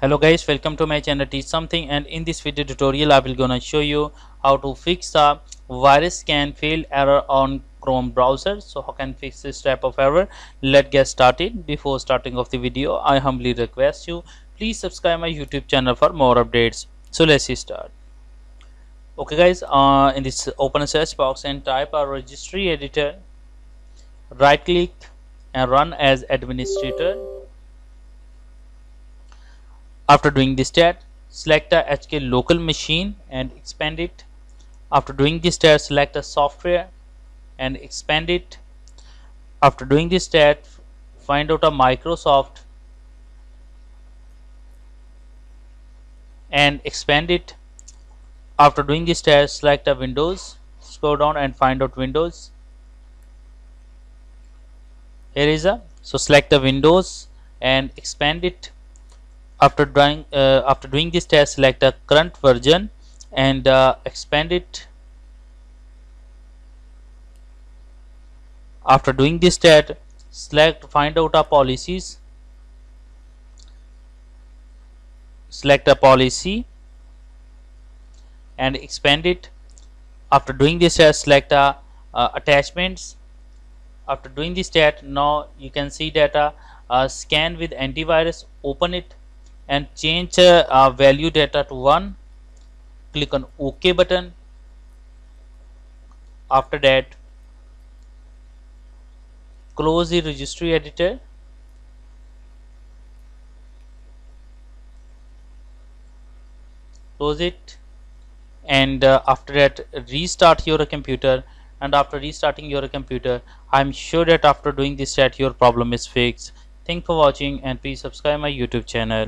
Hello guys, welcome to my channel Teach Something, and in this video tutorial I will gonna show you how to fix a virus scan failed error on Chrome browser. So how can fix this type of error? Let's get started. Before starting of the video, I humbly request you please subscribe my YouTube channel for more updates. So let's start. Okay guys, in this open a search box and type a registry editor, right click and run as administrator. After doing this tab, select a HK local machine and expand it. After doing this tab, select a software and expand it. After doing this tab, find out a Microsoft and expand it. After doing this tab, select a Windows, scroll down and find out Windows. Here is a, so select the Windows and expand it. After doing this test, select the current version and expand it. After doing this test, find out our policies, select a policy and expand it. After doing this test, select attachments. After doing this test, now you can see that scan with antivirus, open it and change value data to 1. Click on OK button. After that, close the registry editor. Close it, and after that restart your computer. And after restarting your computer, I'm sure that after doing this set your problem is fixed. Thanks for watching and please subscribe my YouTube channel.